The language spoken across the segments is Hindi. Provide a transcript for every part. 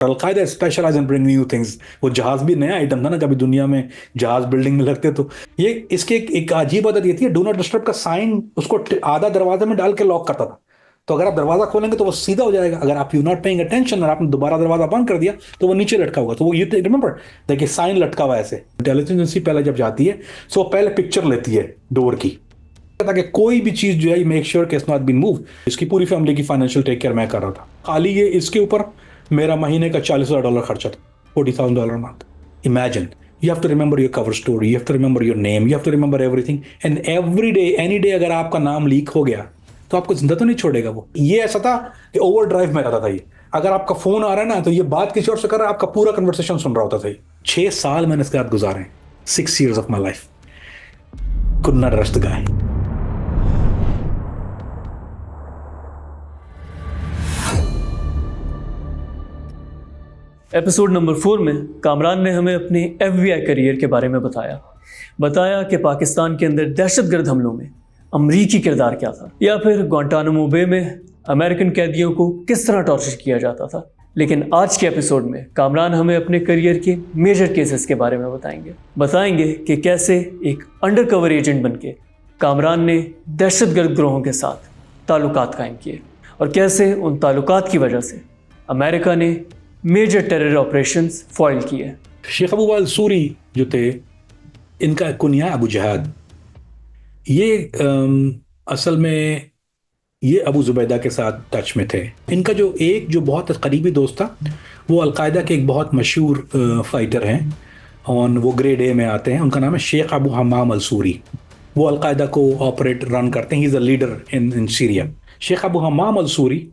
Al Qaeda specialise in bringing new things. वो जहाज भी नया आइटम था ना, कभी दुनिया में जहाज बिल्डिंग में लगते। तो ये इसके एक अजीब आदत ये थी, डू नॉट डिस्टर्ब का साइन उसको आधा दरवाजे में डाल के लॉक करता था। तो अगर आप दरवाजा खोलेंगे तो वो सीधा हो जाएगा, अगर आप यू नॉट पेइंग अटेंशन और आपने दोबारा दरवाजा बंद कर दिया तो वो नीचे लटका होगा। तो वो यू रिमेंबर, देखिए साइन लटका हुआ है ऐसे। इंटेलिजेंस एजेंसी पहले जब जाती है तो वो पहले पिक्चर लेती है डोर की, ताकि कोई भी चीज जो है मेक श्योर कि इट्स नॉट बीन मूव। इसकी पूरी फैमिली की फाइनेंशियल टेक केयर मैं कर रहा था। खाली ये इसके ऊपर मेरा महीने का $40,000 खर्चा था, $40,000 month. Imagine, you have to remember your cover story, you have to remember your name, you have to remember everything and every day any day. अगर आपका नाम लीक हो गया तो आपको जिंदा तो नहीं छोड़ेगा वो। ये ऐसा था कि ओवर ड्राइव में रहता था ये। अगर आपका फोन आ रहा है ना तो ये बात किसी और से कर रहा है, आपका पूरा कन्वर्सेशन सुन रहा होता था। 6 साल मैंने इसके साथ गुजारे, 6 years of my life. Could not trust the guy. Episode number 4 में कामरान ने हमें अपने FBI करियर के बारे में बताया कि पाकिस्तान के अंदर दहशतगर्द हमलों में अमरीकी किरदार क्या था, या फिर ग्वांटानामो बे में अमेरिकन कैदियों को किस तरह टॉर्चर किया जाता था। लेकिन आज के एपिसोड में कामरान हमें अपने करियर के मेजर केसेस के बारे में बताएंगे कि कैसे एक अंडरकवर एजेंट बनके कामरान ने दहशतगर्द ग्रोहों के साथ ताल्लुकात कायम किए और कैसे उन ताल्लुकात की वजह से अमेरिका ने मेजर टेरर ऑपरेशंस फॉइल किए। शेख अबू वाइल सूरी जो थे, इनका कुनिया अबू जहाद। ये असल में ये अबू जुबैदा के साथ टच में थे। इनका जो बहुत करीबी दोस्त था वो अलकायदा के एक बहुत मशहूर फाइटर हैं और वो ग्रेड ए में आते हैं। उनका नाम है शेख अबू हमाम अल सूरी। वो अलकायदा को ऑपरेट रन करते हैं। He is a leader in Syria. Sheikh Abu Hamam Al Suri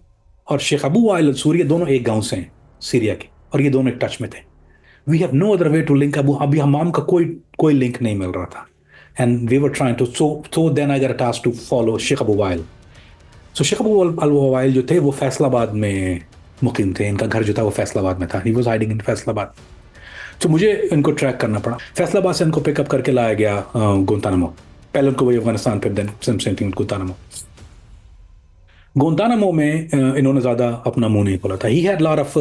और Sheikh Abu Wail al Suri दोनों एक गांव से हैं सीरिया के, और ये दोनों एक टच में थे। We have no other way to link. Abu Hamam का कोई लिंक नहीं मिल रहा था and we were trying to so then I got a task to follow Sheikh Abu Wail. So Sheikh Abu al Wail जो थे वो फैसलाबाद में मुकीम थे। इनका घर जो था वो फैसलाबाद में था। He was hiding in Faisalabad. तो मुझे इनको ट्रैक करना पड़ा। फैसलाबाद से इनको पिकअप करके लाया गया गुंतानामो। पहले उनको वही अफगानिस्तान, फिर देन सेंटिंग गुंतानामो। गुंतानामो में इन्होंने ज़्यादा अपना मुंह नहीं खोला था। ही हैड लॉट ऑफ,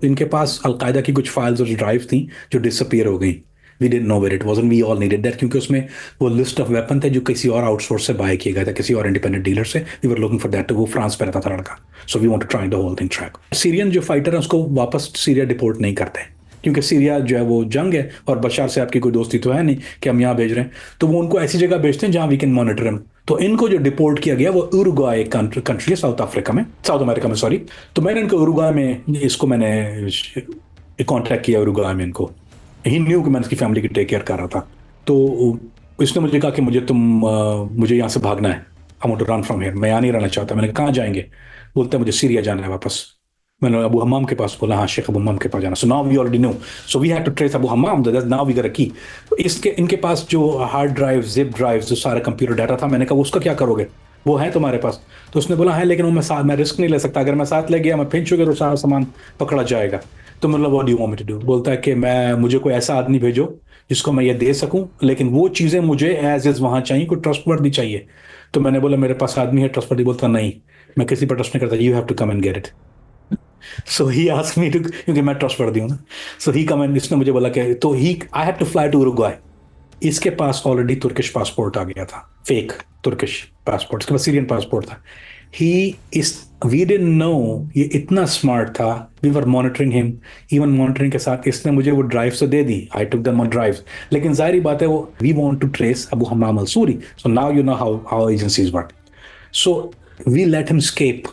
इनके पास अलकायदा की कुछ फाइल्स और ड्राइव थी जो डिसअपीयर हो गई। We didn't know where it was and we all needed that, क्योंकि उसमें वो लिस्ट ऑफ वेपन थे जो किसी और आउटसोर्स से बाय किए गए थे, किसी और इंडिपेंडेंट डीलर से। We were looking for that. वो फ्रांस पे रहता था लड़का। So we want to try the whole thing track. Syrian जो फाइटर है उसको वापस सीरिया डिपोर्ट नहीं करते, क्योंकि सीरिया जो है वो जंग है और बशार से आपकी कोई दोस्ती तो है नहीं कि हम यहाँ भेज रहे हैं। तो वो उनको ऐसी जगह भेजते हैं जहाँ वी कैन मॉनिटर हिम। तो इनको जो डिपोर्ट किया गया वो उरुग्वाय कंट्री है, साउथ अमेरिका में सॉरी। तो मैंने इनको उरुग्वाय में कॉन्टैक्ट किया। उरुग्वाय में इनको ही न्यू कि मैं इसकी फैमिली की टेक केयर कर रहा था। तो इसने मुझे कहा कि मुझे यहाँ से भागना है। I want to run from here. मैं यहाँ नहीं रहना चाहता। मैंने कहा कहाँ जाएंगे? बोलते हैं मुझे सीरिया जाना है वापस। मैंने अबू हमाम के पास बोला, हाँ शेख अबू हमाम के पास जाना। So now we already know, so we had to trace Abu Hamam. Now we got a की। इनके पास जो हार्ड ड्राइव, जिप ड्राइव, जो सारा कंप्यूटर डाटा था, मैंने कहा उसका क्या करोगे? वो है तुम्हारे पास? तो उसने बोला है, लेकिन वो मैं रिस्क नहीं ले सकता। अगर मैं साथ ले गया, मैं फिर चुके तो सारा सामान पकड़ा जाएगा। तो मतलब what do you want me to do? बोलता है कि मुझे कोई ऐसा आदमी भेजो जिसको मैं ये दे सकूं, लेकिन वो चीज़ें मुझे एज इज वहाँ चाहिए, कोई ट्रस्टवर्दी चाहिए। तो मैंने बोला मेरे पास आदमी है ट्रस्टवर्दी। बोलता नहीं, मैं किसी पर ट्रस्ट नहीं करता। You have to come and get it. So he asked me to, क्योंकि मैं ट्रस्टवर्दी हूँ ना। सो ही कम एंड, इसने मुझे बोला कि तो he I had to fly to Uruguay. इसके पास ऑलरेडी तुर्किश पासपोर्ट आ गया था, फेक तुर्किश पासपोर्ट। इसके पास सीरियन पासपोर्ट था। वी डिडंट नो ये इतना स्मार्ट था। We were monitoring him. Even monitoring के साथ इसने मुझे वो ड्राइव तो दे दी। I took them on drive. लेकिन जाहिर बात है, वो we want to trace Abu Hamam Al Suri. So now you know how agencies work. So we let him escape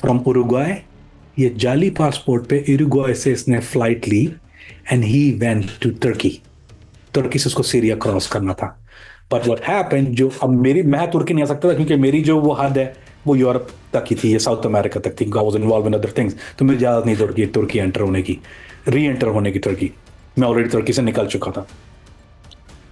from Uruguay. ये जाली पासपोर्ट पे उरुग्वाय से इसने फ्लाइट ली and he went to Turkey से उसको सीरिया क्रॉस करना था। बट व्हाट हैपेंड, जो अब मैं तुर्की नहीं आ सकता था, क्योंकि मेरी जो वो हद है वो यूरोप तक ही थी, ये साउथ अमेरिका तक थी। I was involve in other things. तो मेरी इजाज़त नहीं तुर्की एंटर होने की, री एंटर होने की तुर्की। मैं ऑलरेडी तुर्की से निकल चुका था।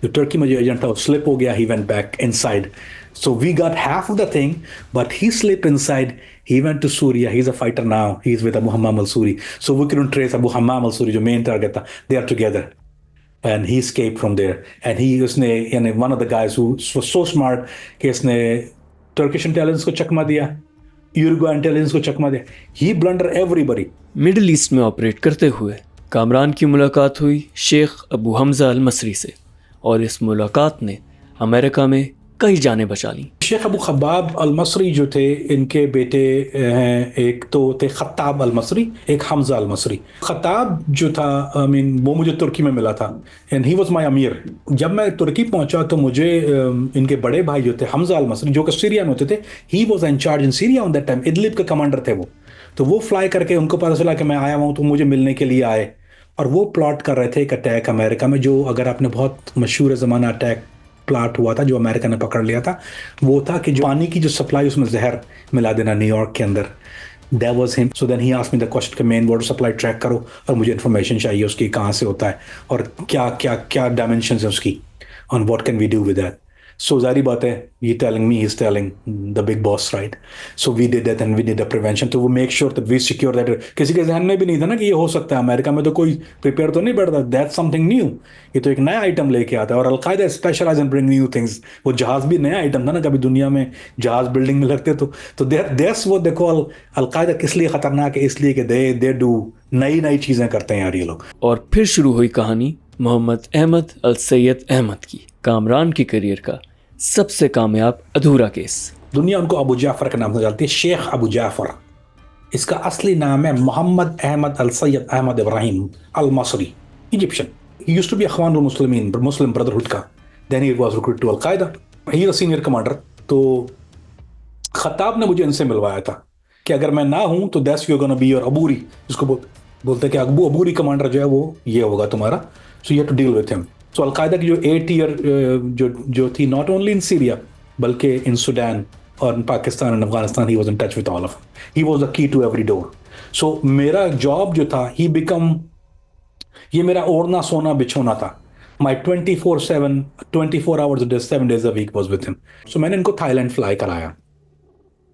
जो तुर्की में जो एजेंट था वो स्लिप हो गया। He went back inside. So we got half of the thing, but he slip inside. He went to Syria. He's a fighter now. He's with Abu Hammam al-Suri. So we couldn't trace Abu Hammam al-Suri, जो main target था. They are together. And he escaped from there. And one of the guys who was so smart कि इसने Turkish intelligence को चकमा दिया यूरुग्वे इंटेलिजेंस को चकमा दे, ही ब्लंडर एवरीबडी। मिडिल ईस्ट में ऑपरेट करते हुए कामरान की मुलाकात हुई शेख अबू हमजा अल मसरी से, और इस मुलाकात ने अमेरिका में कई जानें बचा लीं। शेख अबू खब्बाब अल मसरी जो थे, इनके बेटे हैं, एक तो थे खत्ताब अल मसरी, एक हमजा अल मसरी। खत्ताब जो था, आई मीन वो मुझे तुर्की में मिला था, एंड ही वाज माय अमीर। जब मैं तुर्की पहुंचा तो मुझे इनके बड़े भाई जो थे हमजा अल मसरी, जो कि सीरिया में होते थे, ही was in charge in Syria on that time, Idlib के कमांडर थे वो। तो वो फ्लाई करके, उनको पता चला कि मैं आया हूँ तो मुझे मिलने के लिए आए, और वो प्लॉट कर रहे थे एक अटैक अमेरिका में, जो अगर आपने बहुत मशहूर ज़माना अटैक प्लाट हुआ था जो अमेरिका ने पकड़ लिया था, वो था कि जो पानी की जो सप्लाई उसमें जहर मिला देना न्यूयॉर्क के अंदर। That was him. So then he asked me the question कि मेन वाटर सप्लाई ट्रैक करो, और मुझे इन्फॉर्मेशन चाहिए उसकी, कहाँ से होता है और क्या क्या क्या डायमेंशन है उसकी, on what can we do with that. So जारी बात है, ये telling me, he is telling the big boss, right. So we did that and we did the prevention to make sure that we secure that. किसी के ध्यान में भी नहीं था ना कि ये हो सकता है, अमेरिका में तो कोई प्रिपेयर तो नहीं बैठता, दैट्स समथिंग न्यू, ये तो एक नया आइटम लेके आता है। और Al Qaeda specialise in bring new things. वो जहाज भी नया आइटम था ना, कभी दुनिया में जहाज बिल्डिंग में लगते तो दैट्स वो देखो, अलकायदा किस लिए खतरनाक है, इसलिए कि दे डू नई नई चीजें करते हैं यार ये लोग। और फिर शुरू हुई कहानी मोहम्मद अहमद अल सैयद अहमद की, कामरान की करियर का सबसे कामयाब अधूरा केस। दुनिया उनको अबू जाफर के नाम से जानती है, शेख अबू जाफर। इसका असली नाम है मोहम्मद अहमद अल Syed Ahmad Ibrahim Al Masri, Egyptian. He used to be Ikhwan Muslimeen, Muslim Brotherhood का। Then he was recruited to Al Qaeda, he was senior commander. तो खत्ताब ने मुझे इनसे मिलवाया था कि अगर मैं ना हूं तो that's you gonna be your अबूरी, जिसको बोलते हैं कि अबूरी कमांडर जो है वो ये होगा तुम्हारा, so you have to deal with him. So Al Qaeda की जो 8 ईयर जो थी, नॉट ओनली इन सीरिया बल्कि इन सूडान और Pakistan and Afghanistan, he was in touch with all of, he was the key to every door. So मेरा जॉब जो था, ही बिकम, ये मेरा ओढ़ना सोना बिछोना था। My 24 hours 7 days a week was with him. So मैंने इनको थाईलैंड फ्लाई कराया,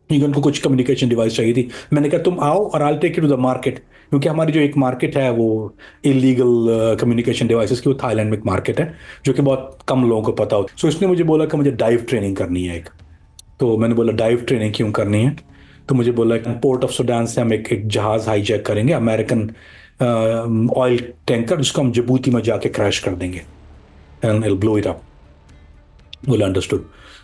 क्योंकि उनको कुछ कम्युनिकेशन डिवाइस चाहिए थी। मैंने कहा तुम आओ और I take you to the market, क्योंकि हमारी जो एक मार्केट है वो इलीगल कम्युनिकेशन डिवाइसेस की, वो थाईलैंड में एक मार्केट है जो कि बहुत कम लोगों को पता हो। सो इसने मुझे बोला कि मुझे डाइव ट्रेनिंग करनी है एक। तो मैंने बोला डाइव ट्रेनिंग क्यों करनी है? तो मुझे बोला पोर्ट ऑफ सूडान से हम एक जहाज़ हाईजैक करेंगे, अमेरिकन ऑयल टैंकर, जिसको हम जिबूती में जाके क्रैश कर देंगे and it blow it up. Well understood.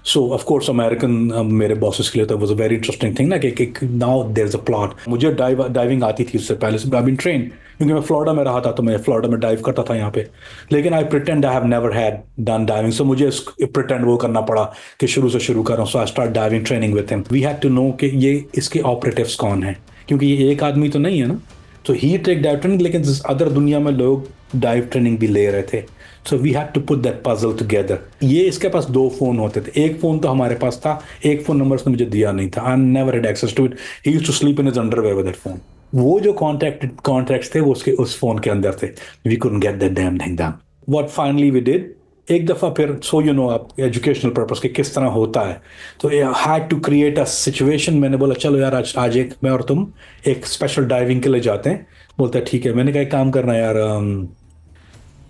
So of course American मेरे बॉसेस के लिए तो was a very interesting thing ना कि now there's a plot। मुझे डाइविंग आती थी उससे पहले से, I've been trained, क्योंकि मैं फ्लोरिडा में रहा था तो मैं फ्लोरिडा में डाइव करता था यहाँ पे। लेकिन I pretend I have never had done diving, so मुझे pretend वो करना पड़ा कि शुरू से शुरू कर रहा हूँ। So I start diving training with him. We had to know कि ये इसके ऑपरेटिव्स कौन हैं, क्योंकि ये एक आदमी तो नहीं है ना। तो ही टेक डाइव ट्रेनिंग, लेकिन अदर दुनिया में लोग डाइव ट्रेनिंग भी ले रहे थे। So we had to put that puzzle together. ये इसके पास 2 फोन होते थे, एक फोन तो हमारे पास था, एक फोन नंबर उसने मुझे दिया नहीं था। I never had access to it. He used to sleep in his underwear with that phone. वो जो कॉन्ट्रैक्ट्स थे वो उसके उस फोन के अंदर थे। We couldn't get that damn thing done. What finally we did, एक दफ़ा फिर, सो यू नो आप एजुकेशनल पर्पस के किस तरह होता है, तो had to create a situation. मैंने बोला चलो यार आज एक मैं और तुम एक स्पेशल डाइविंग के लिए जाते हैं। बोलता है ठीक है। मैंने कहा एक काम करना यार,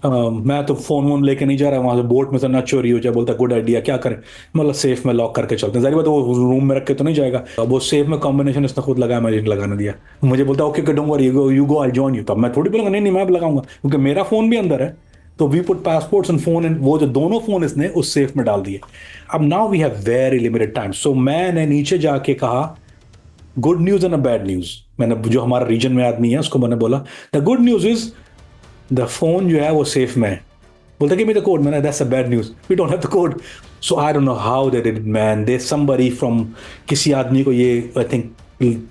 मैं तो फोन वोन लेके नहीं जा रहा, वहां से बोट में से ना चोरी हो जाए। बोलता गुड आइडिया, क्या करें? मतलब सेफ में लॉक करके चलते हैं। जारी बात, वो रूम में रख के तो नहीं जाएगा। अब वो सेफ में कॉम्बिनेशन इसने खुद लगाया, मुझे लगाने दिया। मुझे बोलता okay don't worry, you go I join you. तब मैं थोड़ी बोलूंगा नहीं मैं लगाऊंगा, क्योंकि मेरा फोन भी अंदर है। तो we put passports and phone, and वो जो दोनों फोन इसने उस सेफ में डाल दिए। अब now we have very limited time. So मैंने नीचे जाके कहा good news and a bad news. मैंने जो हमारा रीजन में आदमी है उसको मैंने बोला the good news is the phone जो है वो सेफ में है। बोलते कि द कोड। मैंने that's a bad news, we don't have the code. So I don't know how they did man. They somebody from, किसी आदमी को ये आई थिंक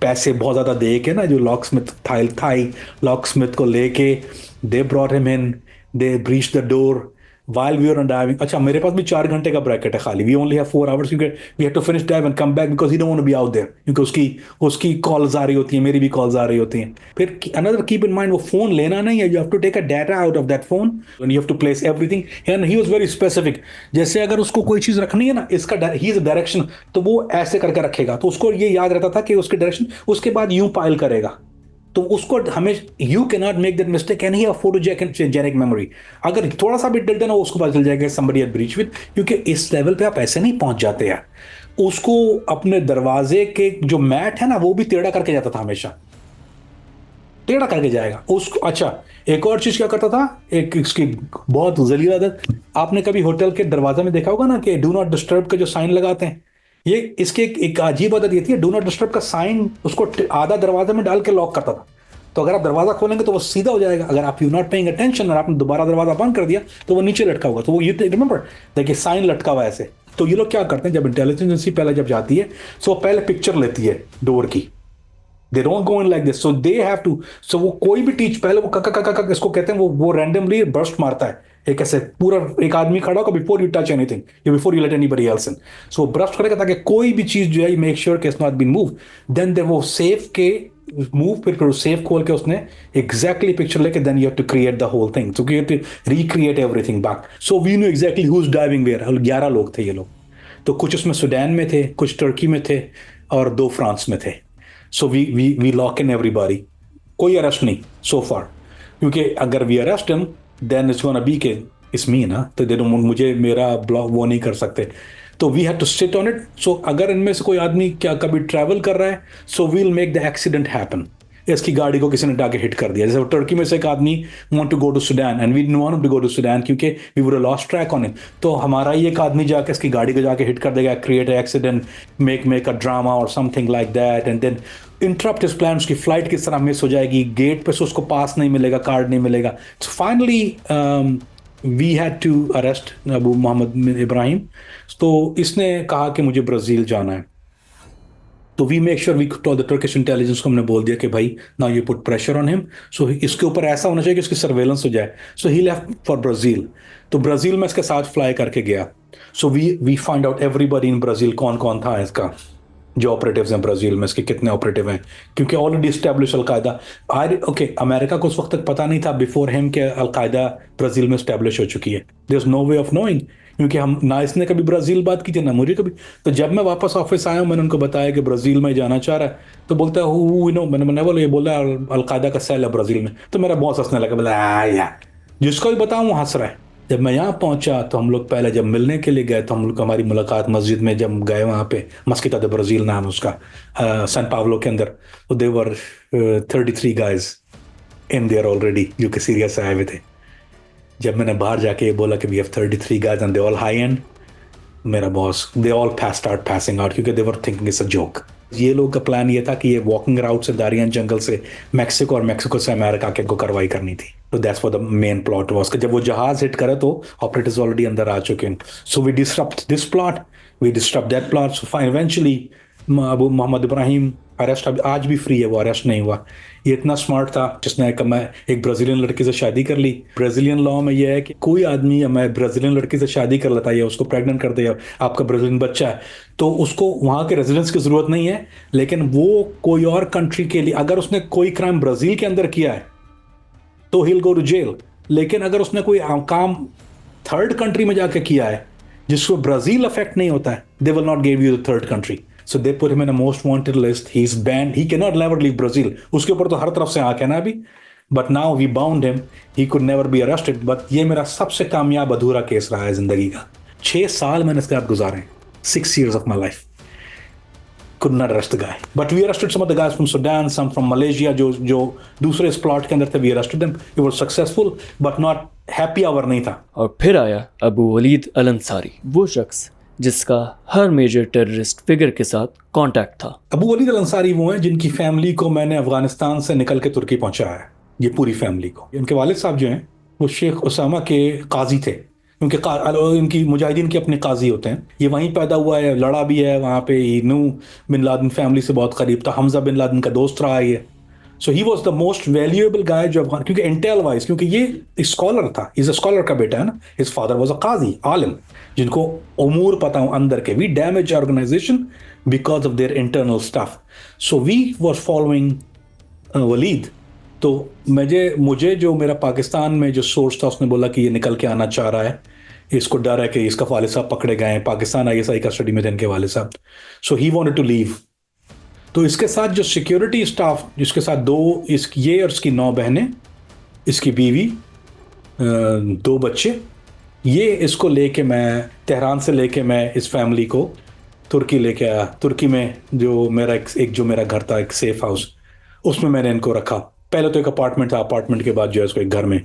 पैसे बहुत ज़्यादा दे के ना, जो locksmith Thai locksmith को लेके they brought him in, they breach the door while we were on diving। अच्छा मेरे पास भी 4 घंटे का ब्रैकेट है खाली। we only have 4 hours क्योंकि we have to finish dive and come back because he don't want to be out there, क्योंकि उसकी कॉल्स आ रही होती हैं, मेरी भी कॉल्स आ रही होती हैं। फिर another keep in mind, वो फोन लेना नहीं है, you have to take a data out of that phone and you have to place everything, and he was very specific। जैसे अगर उसको कोई चीज़ रखनी है ना, इसका he is a direction, तो वो ऐसे करके रखेगा, तो उसको ये याद रहता था कि उसकी डायरेक्शन, उसके बाद यूं पाइल करेगा। तो उसको हमें you can not make that mistake and he have photogenic memory. अगर थोड़ा सा भी डल देना उसको पता चल जाएगा somebody had breach with, क्योंकि इस लेवल पे आप ऐसे नहीं पहुंच जाते यार। उसको अपने दरवाजे के जो मैट है ना वो भी टेढ़ा करके जाता था, हमेशा टेढ़ा करके जाएगा उसको। अच्छा, एक और चीज क्या करता था, एक इसकी बहुत जलील आदत, आपने कभी होटल के दरवाजे में देखा होगा ना कि डू नॉट डिस्टर्ब का जो साइन लगाते हैं, ये इसकी एक अजीब आदत ये थी, डू नॉट डिस्टर्ब का साइन उसको आधा दरवाजे में डाल के लॉक करता था। तो अगर आप दरवाजा खोलेंगे तो वो सीधा हो जाएगा, अगर आप यू नॉट पेइंग अटेंशन और आपने दोबारा दरवाजा बंद कर दिया तो वो नीचे लटका होगा। तो वो यू रिमेंबर, देखिए साइन लटका हुआ ऐसे। तो ये लोग क्या करते हैं, जब इंटेलिजेंस एजेंसी पहले जब जाती है तो वो पहले पिक्चर लेती है डोर की, they don't go in like this, so they have to, so वो कोई भी टीच पहले वो कक कक कक इसको कहते हैं, वो रैंडमली बर्स्ट मारता है, एक ऐसे पूरा एक आदमी खड़ा होगा before you touch anything, before you let anybody else in, so ब्रस्ट करेगा ताकि कोई भी चीज जो है मेक श्योर कि it's not been move, then they वो सेफ के मूव, फिर सेफ खोल के उसने एग्जैक्टली पिक्चर लेके then you have to create the whole thing, so you have to recreate everything back. So we know exactly who is diving where, 11 लोग थे ये लोग, तो कुछ उसमें सूडान में थे, कुछ तुर्की में थे और 2 फ्रांस में थे। So we lock in everybody, कोई अरेस्ट नहीं सो फार, क्योंकि अगर we arrest him then it's gonna be के इट्स मी ना, तो दे डोंट, मुझे मेरा ब्लॉक वो नहीं कर सकते, तो we have to sit on it. So अगर इनमें से कोई आदमी क्या कभी ट्रैवल कर रहा है, so we'll make the accident happen, इसकी गाड़ी को किसी ने डाके हिट कर दिया, जैसे टर्की में से एक आदमी want to go to Sudan and we didn't want to go to Sudan क्योंकि we would have lost track on him, तो हमारा ही एक आदमी जाके इसकी गाड़ी को जाके हिट कर देगा, create accident, make a drama और something like that, and then interrupt his plan, उसकी फ्लाइट किस तरह मिस हो जाएगी, गेट पे से उसको पास नहीं मिलेगा, कार्ड नहीं मिलेगा। So finally we had to arrest Abu Mohammed Ibrahim. तो इसने कहा कि मुझे ब्राज़ील जाना है, तो we make sure we told the Turkish intelligence को हमने बोल दिया कि भाई now you put pressure on him, so इसके ऊपर ऐसा होना चाहिए कि उसकी सर्वेलेंस हो जाए। So he left for Brazil, तो ब्राज़ील में इसके साथ फ्लाई करके गया। So we find out everybody in Brazil, कौन कौन था इसका जो ऑपरेटिव्स हैं ब्राज़ील में, इसके कितने ऑपरेटिव हैं, क्योंकि already establish Al Qaeda okay, America को उस वक्त तक पता नहीं था बिफोर हिम के अलकायदा ब्राज़ील में इस्टेब्लिश हो चुकी है, there is no way of knowing, क्योंकि हम ना इसने कभी ब्राज़ील बात की थी ना मुझे कभी। तो जब मैं वापस ऑफिस आया मैंने उनको बताया कि ब्राज़ील में जाना चाह रहा है, तो बोलता है हु नो, मैंने बोला ये बोला अलकायदा का सेल है ब्राज़ील में, तो मेरा बॉस हंसने लगा, बोला यार जिसको भी बताऊँ वो हंस रहा है। जब मैं यहाँ पहुंचा तो हम लोग पहले जब मिलने के लिए गए तो हम लोग हमारी मुलाकात मस्जिद में जब गए, वहाँ पे मस्किता दे ब्राज़ील नाम उसका, सन पावलो के अंदर, तो देवर 33 गाइज इन देयर ऑलरेडी जो कि सीरिया से आए हुए थे। जब मैंने बाहर जाके ये बोला कि we have 33 guys and they all high and, मेरा boss they all passing out क्योंकि they were thinking it's a joke. ये लोग का प्लान ये था कि ये वॉकिंग राउट से दारियान जंगल से मैक्सिको और मैक्सिको से अमेरिका के को कार्रवाई करनी थी, तो that's for the main plot was कि जब वो जहाज हिट करे तो ऑपरेटर्स ऑलरेडी अंदर आ चुके हैं। So we disturb this plot, we disturb that plot, so eventually Abu Mohammed Ibrahim arrest, अभी आज भी फ्री है, वो अरेस्ट नहीं हुआ। ये इतना स्मार्ट था जिसने एक ब्राज़ीलियन लड़की से शादी कर ली। ब्राज़ीलियन लॉ में यह है कि कोई आदमी मैं ब्राज़ीलियन लड़की से शादी कर लेता है या उसको प्रेग्नेंट कर दे, आपका ब्राज़ीलियन बच्चा है, तो उसको वहाँ के रेजिडेंस की ज़रूरत नहीं है, लेकिन वो कोई और कंट्री के लिए अगर उसने कोई क्राइम ब्राज़ील के अंदर किया है तो he will go to jail, लेकिन अगर उसने कोई काम थर्ड कंट्री में जाके किया है जिसको ब्राज़ील अफेक्ट नहीं होता है, they will not give you the third country. So they put him in a most wanted list. He's banned. He cannot never leave Brazil. उसके ऊपर तो हर तरफ से आँख है ना अभी. But now we bound him. He could never be arrested. But ये मेरा सबसे कामयाब अधूरा केस रहा है जिंदगी का. 6 साल मैंने इसके साथ गुजारे. 6 years of my life. Could not arrest the guy. But we arrested some of the guys from Sudan, some from Malaysia जो दूसरे इस प्लॉट के अंदर थे. We arrested them. We were successful, but not happy hour नहीं था. और फिर आया अबू वलीद अल अंसारी, वो शख्स जिसका हर मेजर टेररिस्ट फिगर के साथ कांटेक्ट था। अबू वलीद अल अंसारी वो हैं जिनकी फैमिली को मैंने अफगानिस्तान से निकल के तुर्की पहुंचाया है, ये पूरी फैमिली को। इनके वालिद साहब जो हैं वो शेख उसामा के काजी थे, क्योंकि इनकी मुजाहिदीन के अपने काजी होते हैं। ये वहीं पैदा हुआ है, लड़ा भी है वहाँ पे, नू बिन लादेन फैमिली से बहुत करीब था, हमजा बिन लादेन का दोस्त रहा है ये। So he was the most valuable guy जो अफगान, क्योंकि इंटेल वाइज, क्योंकि ये स्कॉलर था, इज अ स्कॉलर का बेटा है ना, हिज फादर वॉज अ काजी आलिम जिनको उमूर पता हूँ अंदर के। We damage organization because of their internal stuff. So we was following Walid. तो मुझे जो मेरा पाकिस्तान में जो सोर्स था उसने बोला कि ये निकल के आना चाह रहा है, इसको डर है कि इसका वालिद साहब पकड़े गए हैं, पाकिस्तान ISI कस्टडी में थे इनके वालिद साहब। सो ही वांटेड टू लीव। तो इसके साथ जो सिक्योरिटी स्टाफ, जिसके साथ ये और इसकी 9 बहनें, इसकी बीवी, 2 बच्चे, ये इसको लेके मैं तेहरान से लेके मैं इस फैमिली को तुर्की लेके आया। तुर्की में जो मेरा एक जो मेरा घर था, एक सेफ हाउस, उसमें मैंने इनको रखा। पहले तो एक अपार्टमेंट था, अपार्टमेंट के बाद जो है इसको एक घर में,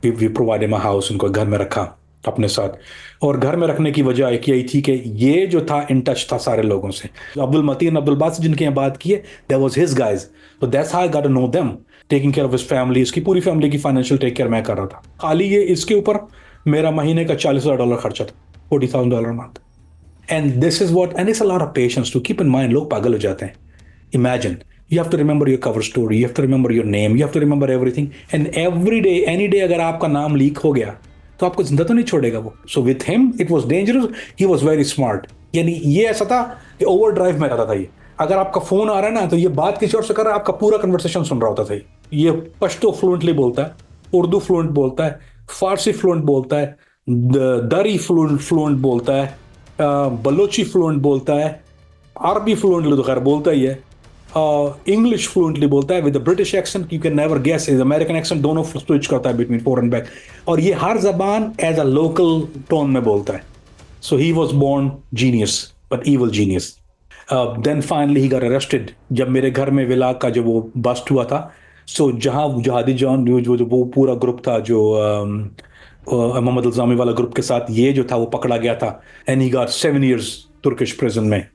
वी प्रोवाइडेड माई हाउस, उनको घर में रखा अपने साथ। और घर में रखने की वजह एक यही थी कि ये जो था इन टच था सारे लोगों से। अब्दुल मतीन, अब्दुल बासित जिनकी यहाँ बात की है, दैट वाज हिज गाइज, तो that's how I got to know them, taking care of his family. इसकी पूरी फैमिली की फाइनेंशियल टेक केयर मैं कर रहा था। खाली ये इसके ऊपर मेरा महीने का $40,000 खर्चा था, $40,000 month. And this is what, and it's a lot of patience to keep in mind. लोग पागल हो जाते हैं। Imagine, you have to remember your cover story, you have to remember your name, you have to remember everything, and every day, any day अगर आपका नाम लीक हो गया तो आपको जिंदा तो नहीं छोड़ेगा वो। So with him it was dangerous, he was very smart। यानी ये ऐसा था कि ओवर ड्राइव में रहता था ये। अगर आपका फोन आ रहा है ना तो ये बात किसी और से कर रहा है, आपका पूरा कन्वर्सेशन सुन रहा होता था ये पश्तो फ्लुएंटली बोलता है, उर्दू फ्लुएंट बोलता है, फारसी फ्लुएंट बोलता है, दरी फ्लुएंट बोलता है, बलोची फ्लुएंट बोलता है, अरबी फ्लुएंटली तो खैर बोलता ही है, इंग्लिश फ्लुएंटली बोलता है with British accent, you can never guess, is American accent, दोनों स्विच करता है बिटवीन फोर एंड बैक। और ये हर जबान एज अ लोकल टोन में बोलता है। So he was born genius, but evil genius. Then finally he got arrested जब मेरे घर में विला का जो वो बस्ट हुआ था। सो जहाँ जहादी जॉन जो वो पूरा ग्रुप था जो मोहम्मद अल्जामी वाला ग्रुप के साथ ये जो था वो पकड़ा गया था, and he got 7 years Turkish prison में,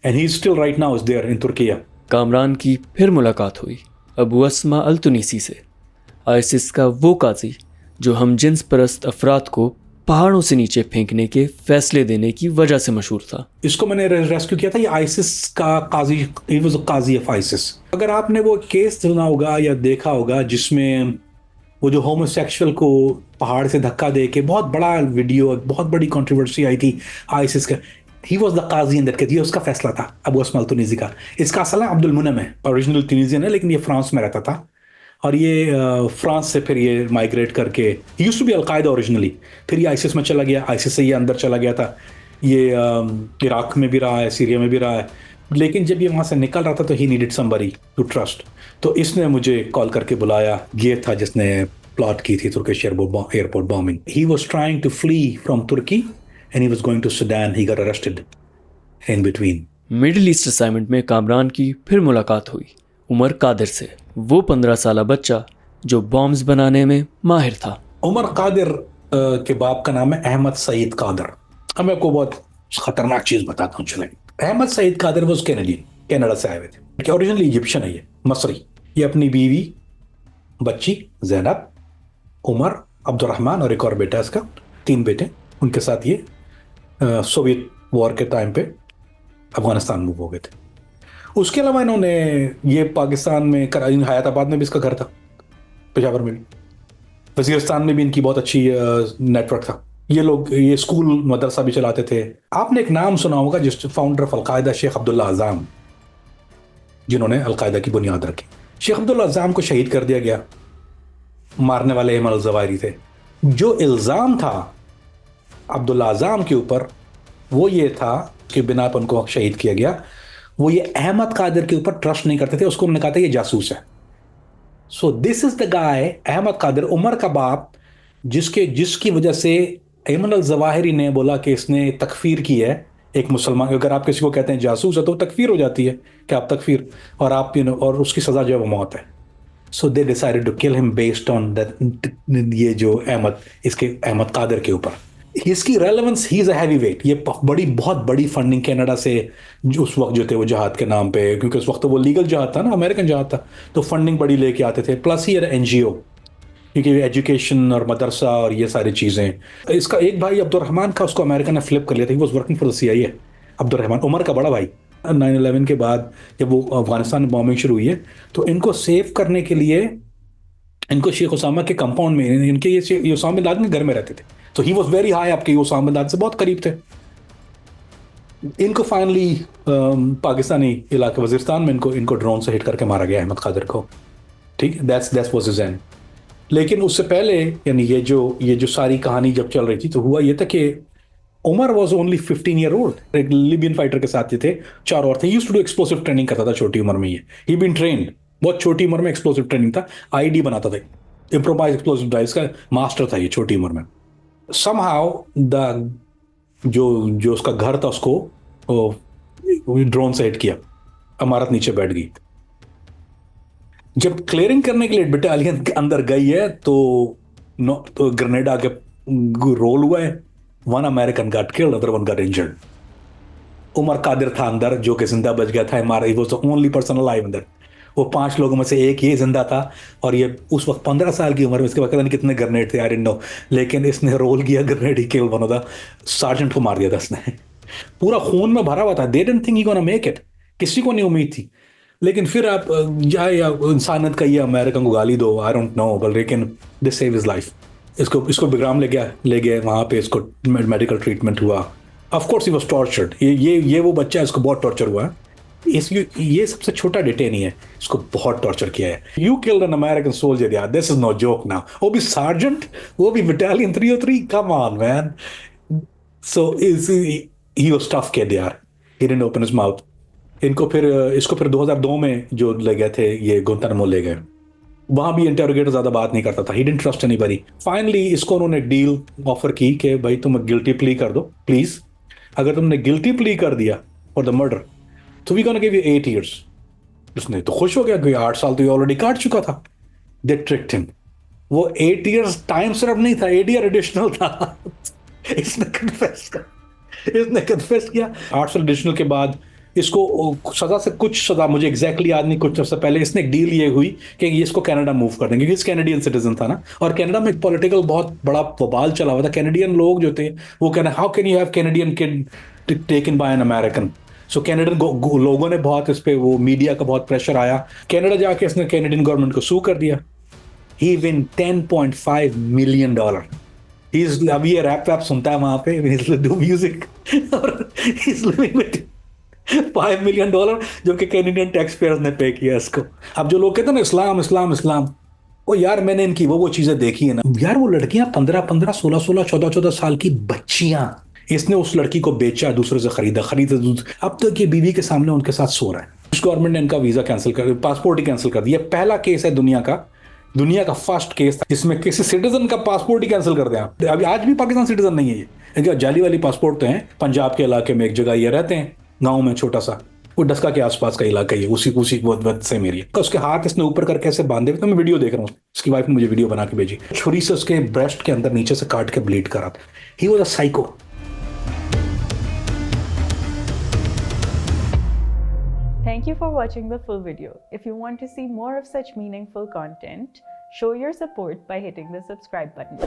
and he still right now is there in Turkiye. Kamran की फिर मुलाकात हुई अबू अस्मा अल तुनीसी से, आईसिस का वो काजी जो हम जिन्स परस्त अफराद को पहाड़ों से नीचे फेंकने के फैसले देने की वजह से मशहूर था। इसको मैंने रेस्क्यू किया था, ये आईसिस का काजी, ही वाज अ काजी ऑफ आईसिस। अगर आपने वो केस सुना होगा या देखा होगा जिसमें वो जो होमोसेक्सुअल को पहाड़ से धक्का दे के बहुत बड़ा वीडियो, बहुत बड़ी कंट्रोवर्सी आई थी आईसिस का, ही वॉज द काजी इन दैट केस, ये उसका फैसला था अबू अस्मा अल तुनीसी का। इसका असल अब्दुल मुनम है, ओरिजिनल ट्यूनीसियन है लेकिन ये फ्रांस में रहता था, और ये फ्रांस से फिर ये माइग्रेट करके, he used to be Al Qaeda originally, फिर ये आईसिस में चला गया, आईसिस से ये अंदर चला गया था, ये इराक में भी रहा है, सीरिया में भी रहा है, लेकिन जब ये वहाँ से निकल रहा था तो he needed somebody to trust. तो इसने मुझे कॉल करके बुलाया, ये था जिसने प्लॉट की थी Turkish airport bombing. He was trying to flee from Turkey and he was going to Sudan. He got arrested in between. Middle east assignment में कामरान की फिर मुलाकात हुई उमर कादिर से, वो 15 साल बच्चा जो बॉम्ब्स बनाने में माहिर था। उमर कादिर के बाप का नाम है अहमद सईद कादिर। अब मैं आपको बहुत खतरनाक चीज बताता हूँ, चले। अहमद सईद कादिर वो कैनेडियन, कनाडा से आए हुए थे, ओरिजिनली इजिप्शियन है, ये मसरी। ये अपनी बीवी, बच्ची जैनब, उमर, अब्दुर्रहमान और एक और बेटा इसका, 3 बेटे, उनके साथ ये सोवियत वॉर के टाइम पे अफगानिस्तान मूव हो गए थे। उसके अलावा इन्होंने ये पाकिस्तान में हयाताबाद में भी इसका घर था, पेशावर में भी, वजीरिस्तान में भी इनकी बहुत अच्छी नेटवर्क था। ये लोग ये स्कूल मदरसा भी चलाते थे। आपने एक नाम सुना होगा जिस founder of Al Qaeda, Sheikh Abdullah Azzam, जिन्होंने अलकायदा की बुनियाद रखी। शेख अब्दुल्ला अज़ाम को शहीद कर दिया गया, मारने वाले अहमद अल-ज़वाहिरी थे। जो इल्ज़ाम था अब्दुल्ला अज़ाम के ऊपर वो ये था कि बिना पर उनको शहीद किया गया, वो ये अहमद कादिर के ऊपर ट्रस्ट नहीं करते थे, उसको उन्होंने कहा था ये जासूस है। So this is the guy Ahmed Khadr, Omar का बाप, जिसकी वजह से अहमद अल-ज़वाहिरी ने बोला कि इसने तकफीर की है एक मुसलमान। अगर आप किसी को कहते हैं जासूस है तो तकफीर हो जाती है कि आप तकफीर, और आप और उसकी सजा जो है वो मौत है। So they decided to kill him based on that, ये जो इसके अहमद कादिर के ऊपर इसकी relevance, he is a heavy weight. ये बहुत बड़ी फंडिंग कनाडा से जो उस वक्त जो थे वो जहाद के नाम पे, क्योंकि उस वक्त तो वो लीगल जहाद था ना, अमेरिकन जहाद था, तो फंडिंग बड़ी लेके आते थे। प्लस ही एनजीओ, क्योंकि एजुकेशन और मदरसा और ये सारी चीज़ें। इसका एक भाई अब्दुर्रहमान का, उसको अमेरिका ने फ्लिप कर लिया था, he was working for the CIA। Abdurahman Omar का बड़ा भाई। 9/11 के बाद जब वो अफगानिस्तान में बॉम्बिंग शुरू हुई है तो इनको सेव करने के लिए इनको शेख उसामा के कंपाउंड में, इनके ये उसामा बिन लादेन के घर में रहते थे, तो ही वॉज वेरी हाई, आपके उसामा बिन लादेन से बहुत करीब थे। इनको फाइनली पाकिस्तानी इलाके वजीरिस्तान में इनको ड्रोन से हिट करके मारा गया अहमद कादिर को, ठीक, दैट्स वाज हिज एंड। लेकिन उससे पहले, यानी ये जो सारी कहानी जब चल रही थी तो हुआ ये था कि Omar was only 15 year old, एक लिबियन फाइटर के साथ ये थे, 4 और थे। Used to do explosive training करता था छोटी उम्र में, ही बीन ट्रेन्ड, बहुत छोटी उम्र में एक्सप्लोसिव ट्रेनिंग था, आईडी बनाता था, इम्प्रोवाइज एक्सप्लोसिव ड्राइव्स का मास्टर था ये छोटी उम्र में। समहाउ जो उसका घर था उसको ड्रोन से हिट किया, इमारत नीचे बैठ गई। जब क्लियरिंग करने के लिए बटालियन के अंदर गई है तो ग्रेनेड आके रोल हुआ है। One American got killed, other one got injured. Omar Khadr था अंदर जो कि जिंदा बच गया था। He was the only person alive अंदर। वो 5 लोगों में से एक ये जिंदा था, और ये उस वक्त 15 साल की उम्र में, इसके बाद पता नहीं कितने ग्रेनेड थे, आई डोंट नो, लेकिन इसने रोल किया grenade, he kill one of the sergeant को मार दिया था इसने। पूरा खून में भरा हुआ था। They didn't think he gonna make it, किसी को नहीं उम्मीद थी। लेकिन फिर आप जाए या इंसानियत का ये अमेरिकन को गाली दो, आई डोंट नो, बट लेकिन दिस सेव हिज लाइफ। इसको बिग्राम ले गए वहाँ पे, इसको मेडिकल ट्रीटमेंट हुआ। Of course he was tortured. ये वो बच्चा है, इसको बहुत टॉर्चर हुआ है। ये सबसे छोटा डिटेनी है, इसको बहुत टॉर्चर किया है। You killed an American soldier यार, this is no joke now. वो भी सार्जेंट, वो भी battalion 303, come on man. So he was tough kid यार, he didn't open his mouth. इसको फिर 2002 में जो ले गए थे, ये गुंटानामो ले गए। वहां भी इंटरोगेटर ज्यादा बात नहीं करता था, he didn't trust anybody. Finally इसको उन्होंने डील ऑफर की कि भाई तुम गिल्टी प्ली कर दो प्लीज। अगर तुमने गिल्टी प्ली कर दिया फॉर द मर्डर तो we gonna give you 8 years। उसने तो खुश हो गया कि 8 साल तो ये ऑलरेडी काट चुका था। दे ट्रिक्ड हिम। वो 8 years टाइम सर्व नहीं था, 8 year एडिशनल था। इसने कन्फेस किया। 8 साल एडिशनल के बाद इसको सजा से कुछ सजा, मुझे एग्जैक्टली याद नहीं, कुछ सबसे पहले इसने एक डील ये हुई कि ये इसको कनाडा मूव कर देंगे, क्योंकि इस कैनेडियन सिटीजन था ना। और कनाडा में एक पॉलिटिकल बहुत बड़ा बवाल चला हुआ था। कैनेडियन लोग जो थे वो कहना, how can you have Canadian kid taken by an American. So Canadian लोगों ने बहुत इस पे, वो मीडिया का बहुत प्रेशर आया। कनाडा जाके इसने कैनेडियन गवर्नमेंट को सू कर दिया। ही विन $10.5 million। अब ये रैप सुनता है वहां पे, डू म्यूजिक, और $5 million जो कि कैनेडियन टैक्स पेयर्स ने पे किया इसको। अब जो लोग कहते हैं ना इस्लाम इस्लाम इस्लाम, ओ यार मैंने इनकी वो चीजें देखी है ना यार। वो लड़कियां 15-15, 16-16, 14-14 साल की बच्चियां, इसने उस लड़की को बेचा, दूसरे से खरीदा। अब तक ये बीवी के सामने उनके साथ सो रहा है। गवर्नमेंट ने इनका वीजा कैंसिल कर, पासपोर्ट ही कैंसिल कर दिया। पहला केस है दुनिया का फर्स्ट केस था जिसमें किसी सिटीजन का पासपोर्ट ही कैंसिल कर दिया। अभी आज भी पाकिस्तान सिटीजन नहीं है ये, इनका जाली वाली पासपोर्ट तो है। पंजाब के इलाके में एक जगह ये रहते हैं, गांव में छोटा सा, वो डस्का के आसपास का इलाका ही है, उसी बहुत सेम एरिया। उसके हाथ इसने ऊपर करके ऐसे बांधे हुए, तो मैं वीडियो देख रहा हूँ, उसकी वाइफ ने मुझे वीडियो बना के भेजी। छुरी से उसके ब्रेस्ट के अंदर नीचे से काट के ब्लीड करा। ही was a psycho. Thank you for watching the full video. If you want to see more of such meaningful content, show your support by hitting the subscribe button.